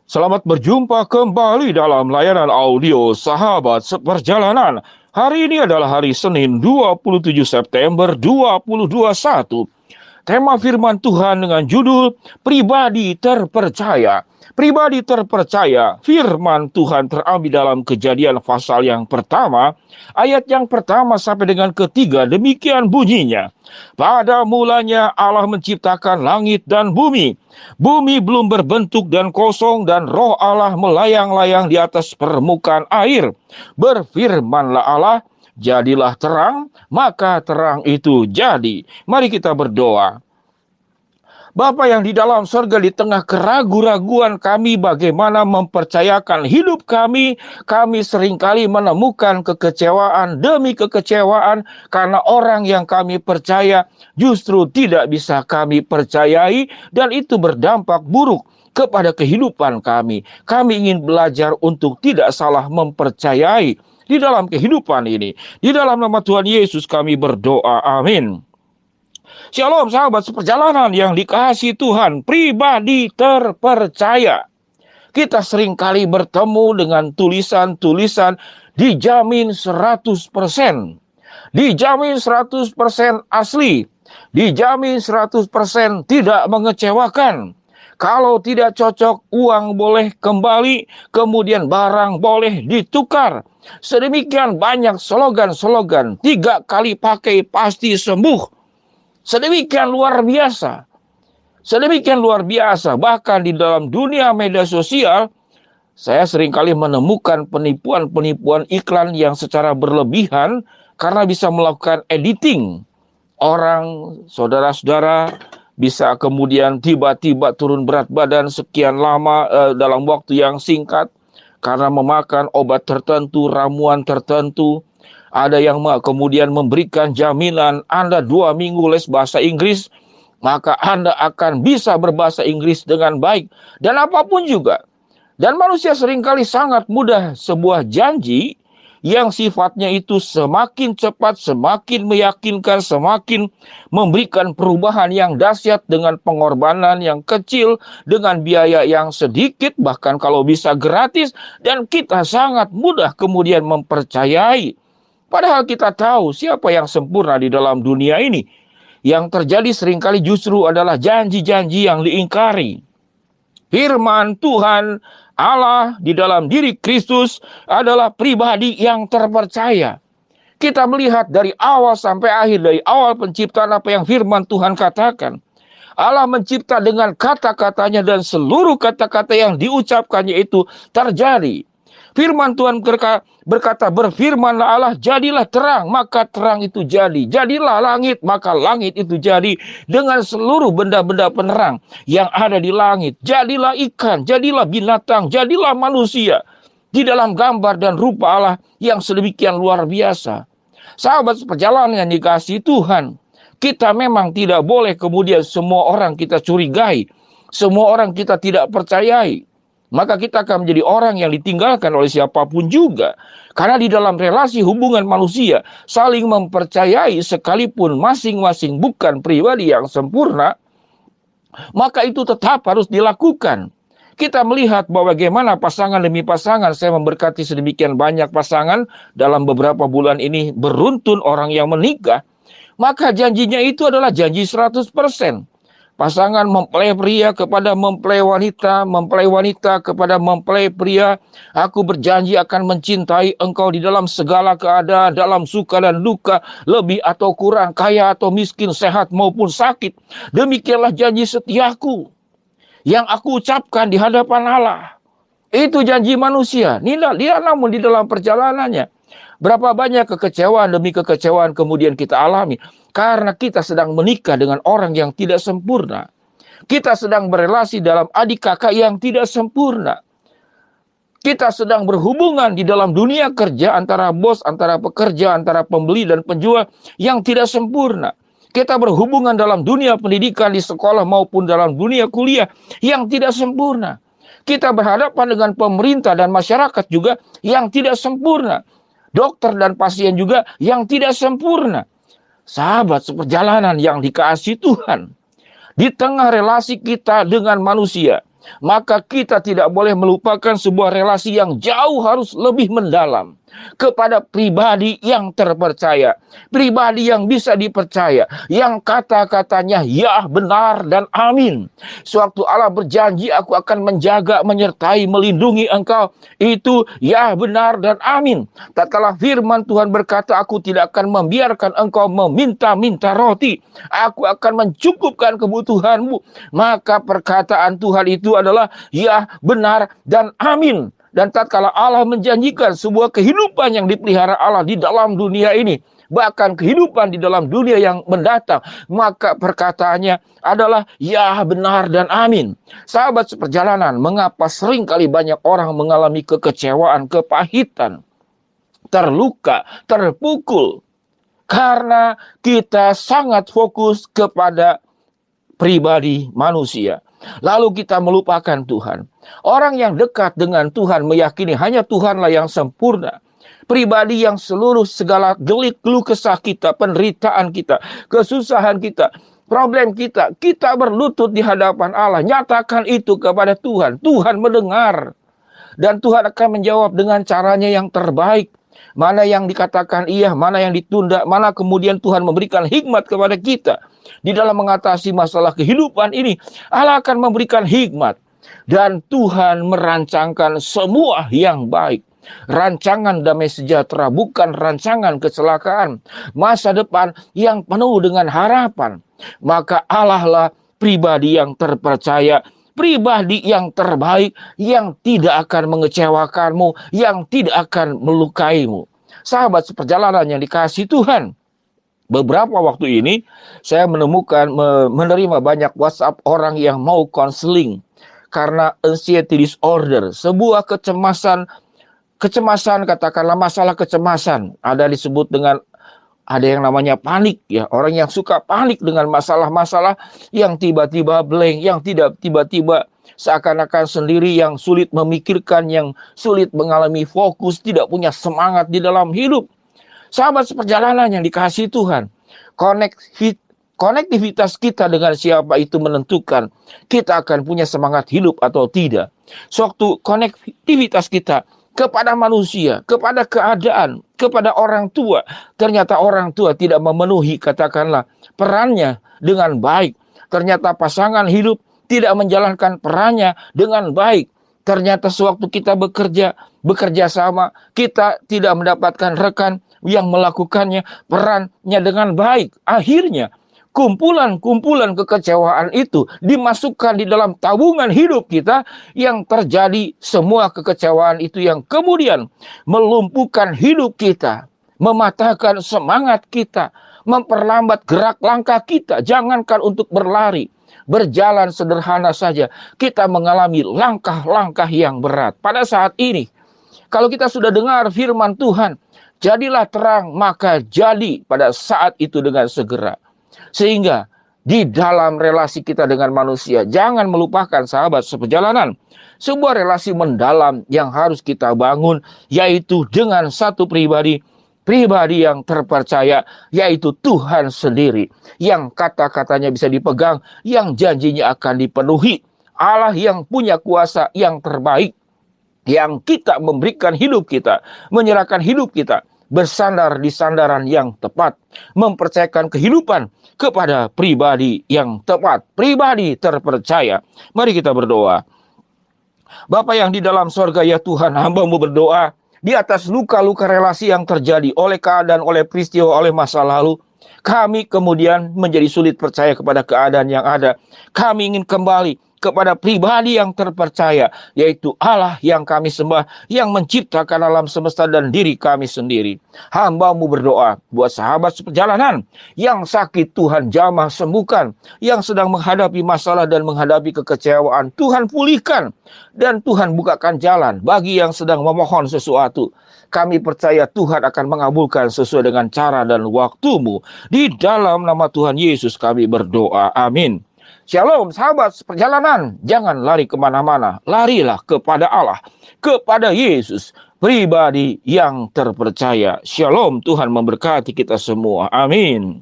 Selamat berjumpa kembali dalam layanan audio Sahabat Seperjalanan. Hari ini adalah hari Senin 27 September 2021. Tema firman Tuhan dengan judul Pribadi Terpercaya. Pribadi terpercaya, firman Tuhan terambil dalam Kejadian pasal yang pertama, ayat yang pertama sampai dengan ketiga, demikian bunyinya. Pada mulanya Allah menciptakan langit dan bumi. Bumi belum berbentuk dan kosong, dan roh Allah melayang-layang di atas permukaan air. Berfirmanlah Allah, jadilah terang, maka terang itu jadi. Mari kita berdoa. Bapa yang di dalam surga, di tengah keraguan-raguan kami bagaimana mempercayakan hidup kami seringkali menemukan kekecewaan demi kekecewaan karena orang yang kami percaya justru tidak bisa kami percayai, dan itu berdampak buruk kepada kehidupan kami. Kami ingin belajar untuk tidak salah mempercayai di dalam kehidupan ini. Di dalam nama Tuhan Yesus kami berdoa, amin. Shalom sahabat seperjalanan yang dikasihi Tuhan, pribadi terpercaya. Kita seringkali bertemu dengan tulisan-tulisan dijamin 100%. Dijamin 100% asli. Dijamin 100% tidak mengecewakan. Kalau tidak cocok, uang boleh kembali, kemudian barang boleh ditukar. Sedemikian banyak slogan-slogan, 3 kali pakai pasti sembuh. Sedemikian luar biasa. Sedemikian luar biasa. Bahkan di dalam dunia media sosial, saya seringkali menemukan penipuan-penipuan iklan yang secara berlebihan karena bisa melakukan editing. Orang, saudara-saudara, bisa kemudian tiba-tiba turun berat badan sekian lama dalam waktu yang singkat karena memakan obat tertentu, ramuan tertentu. Ada yang kemudian memberikan jaminan Anda 2 minggu les bahasa Inggris, maka Anda akan bisa berbahasa Inggris dengan baik. Dan apapun juga. Dan manusia seringkali sangat mudah sebuah janji yang sifatnya itu semakin cepat, semakin meyakinkan, semakin memberikan perubahan yang dahsyat dengan pengorbanan yang kecil, dengan biaya yang sedikit, bahkan kalau bisa gratis, dan kita sangat mudah kemudian mempercayai. Padahal kita tahu siapa yang sempurna di dalam dunia ini. Yang terjadi seringkali justru adalah janji-janji yang diingkari. Firman Tuhan Allah di dalam diri Kristus adalah pribadi yang terpercaya. Kita melihat dari awal sampai akhir, dari awal penciptaan apa yang firman Tuhan katakan. Allah mencipta dengan kata-katanya, dan seluruh kata-kata yang diucapkannya itu terjadi. Firman Tuhan berkata, berfirmanlah Allah, jadilah terang, maka terang itu jadi. Jadilah langit, maka langit itu jadi. Dengan seluruh benda-benda penerang yang ada di langit. Jadilah ikan, jadilah binatang, jadilah manusia. Di dalam gambar dan rupa Allah yang sedemikian luar biasa. Sahabat seperjalanan yang dikasihi Tuhan, kita memang tidak boleh kemudian semua orang kita curigai. Semua orang kita tidak percayai. Maka kita akan menjadi orang yang ditinggalkan oleh siapapun juga. Karena di dalam relasi hubungan manusia, saling mempercayai sekalipun masing-masing bukan pribadi yang sempurna, maka itu tetap harus dilakukan. Kita melihat bahwa bagaimana pasangan demi pasangan, saya memberkati sedemikian banyak pasangan dalam beberapa bulan ini beruntun orang yang menikah, maka janjinya itu adalah janji 100%. Pasangan mempelai pria kepada mempelai wanita kepada mempelai pria. Aku berjanji akan mencintai engkau di dalam segala keadaan, dalam suka dan duka, lebih atau kurang, kaya atau miskin, sehat maupun sakit. Demikianlah janji setiaku yang aku ucapkan di hadapan Allah. Itu janji manusia. Dia namun di dalam perjalanannya, berapa banyak kekecewaan demi kekecewaan kemudian kita alami. Karena kita sedang menikah dengan orang yang tidak sempurna. Kita sedang berelasi dalam adik kakak yang tidak sempurna. Kita sedang berhubungan di dalam dunia kerja antara bos, antara pekerja, antara pembeli dan penjual yang tidak sempurna. Kita berhubungan dalam dunia pendidikan di sekolah maupun dalam dunia kuliah yang tidak sempurna. Kita berhadapan dengan pemerintah dan masyarakat juga yang tidak sempurna. Dokter dan pasien juga yang tidak sempurna. Sahabat seperjalanan yang dikasihi Tuhan, di tengah relasi kita dengan manusia, maka kita tidak boleh melupakan sebuah relasi yang jauh harus lebih mendalam kepada pribadi yang terpercaya, pribadi yang bisa dipercaya, yang kata-katanya ya, benar, dan amin. Sewaktu Allah berjanji, aku akan menjaga, menyertai, melindungi engkau, itu ya, benar, dan amin. Tatkala firman Tuhan berkata, aku tidak akan membiarkan engkau meminta-minta roti, aku akan mencukupkan kebutuhanmu, maka perkataan Tuhan itu adalah ya, benar, dan amin. Dan tatkala Allah menjanjikan sebuah kehidupan yang dipelihara Allah di dalam dunia ini, bahkan kehidupan di dalam dunia yang mendatang, maka perkataannya adalah ya, benar, dan amin. Sahabat seperjalanan, mengapa seringkali banyak orang mengalami kekecewaan, kepahitan, terluka, terpukul? Karena kita sangat fokus kepada pribadi manusia. Lalu kita melupakan Tuhan. Orang yang dekat dengan Tuhan meyakini hanya Tuhanlah yang sempurna. Pribadi yang seluruh segala gelik keluh kesah kita, penderitaan kita, kesusahan kita, problem kita, kita berlutut di hadapan Allah. Nyatakan itu kepada Tuhan. Tuhan mendengar. Dan Tuhan akan menjawab dengan caranya yang terbaik. Mana yang dikatakan iya, mana yang ditunda, mana kemudian Tuhan memberikan hikmat kepada kita. Di dalam mengatasi masalah kehidupan ini, Allah akan memberikan hikmat. Dan Tuhan merancangkan semua yang baik. Rancangan damai sejahtera, bukan rancangan kecelakaan. Masa depan yang penuh dengan harapan. Maka Allah lah pribadi yang terpercaya, pribadi yang terbaik, yang tidak akan mengecewakanmu, yang tidak akan melukaimu. Sahabat seperjalanan yang dikasihi Tuhan, beberapa waktu ini saya menerima banyak WhatsApp orang yang mau konseling karena anxiety disorder, sebuah kecemasan, katakanlah masalah kecemasan. Ada disebut dengan, ada yang namanya panik, ya, orang yang suka panik dengan masalah-masalah yang tiba-tiba blank, yang tidak tiba-tiba seakan-akan sendiri, yang sulit memikirkan, yang sulit mengalami fokus, tidak punya semangat di dalam hidup. Sahabat seperjalanan yang dikasihi Tuhan, konektivitas kita dengan siapa itu menentukan kita akan punya semangat hidup atau tidak. Sewaktu konektivitas kita kepada manusia, kepada keadaan, kepada orang tua, ternyata orang tua tidak memenuhi, katakanlah, perannya dengan baik. Ternyata pasangan hidup tidak menjalankan perannya dengan baik. Ternyata sewaktu kita bekerja sama, kita tidak mendapatkan rekan yang melakukannya perannya dengan baik. Akhirnya kumpulan-kumpulan kekecewaan itu dimasukkan di dalam tabungan hidup kita, yang terjadi semua kekecewaan itu yang kemudian melumpuhkan hidup kita, mematahkan semangat kita, memperlambat gerak langkah kita. Jangankan untuk berlari, berjalan sederhana saja, kita mengalami langkah-langkah yang berat. Pada saat ini, kalau kita sudah dengar firman Tuhan, jadilah terang, maka jadi pada saat itu dengan segera. Sehingga di dalam relasi kita dengan manusia, jangan melupakan sahabat seperjalanan, sebuah relasi mendalam yang harus kita bangun, yaitu dengan satu pribadi yang terpercaya, yaitu Tuhan sendiri, yang kata-katanya bisa dipegang, yang janjinya akan dipenuhi. Allah yang punya kuasa yang terbaik, yang kita memberikan hidup kita, menyerahkan hidup kita, bersandar di sandaran yang tepat, mempercayakan kehidupan kepada pribadi yang tepat, pribadi terpercaya. Mari kita berdoa. Bapa yang di dalam sorga, ya Tuhan, hamba-Mu berdoa di atas luka-luka relasi yang terjadi oleh keadaan, oleh peristiwa, oleh masa lalu. Kami kemudian menjadi sulit percaya kepada keadaan yang ada. Kami ingin kembali kepada pribadi yang terpercaya, yaitu Allah yang kami sembah, yang menciptakan alam semesta dan diri kami sendiri. Hamba-Mu berdoa buat sahabat seperjalanan yang sakit, Tuhan jamah sembuhkan, yang sedang menghadapi masalah dan menghadapi kekecewaan, Tuhan pulihkan, dan Tuhan bukakan jalan bagi yang sedang memohon sesuatu. Kami percaya Tuhan akan mengabulkan sesuai dengan cara dan waktu-Mu. Di dalam nama Tuhan Yesus kami berdoa, amin. Shalom sahabat seperjalanan, jangan lari kemana-mana, larilah kepada Allah, kepada Yesus, pribadi yang terpercaya. Shalom, Tuhan memberkati kita semua, amin.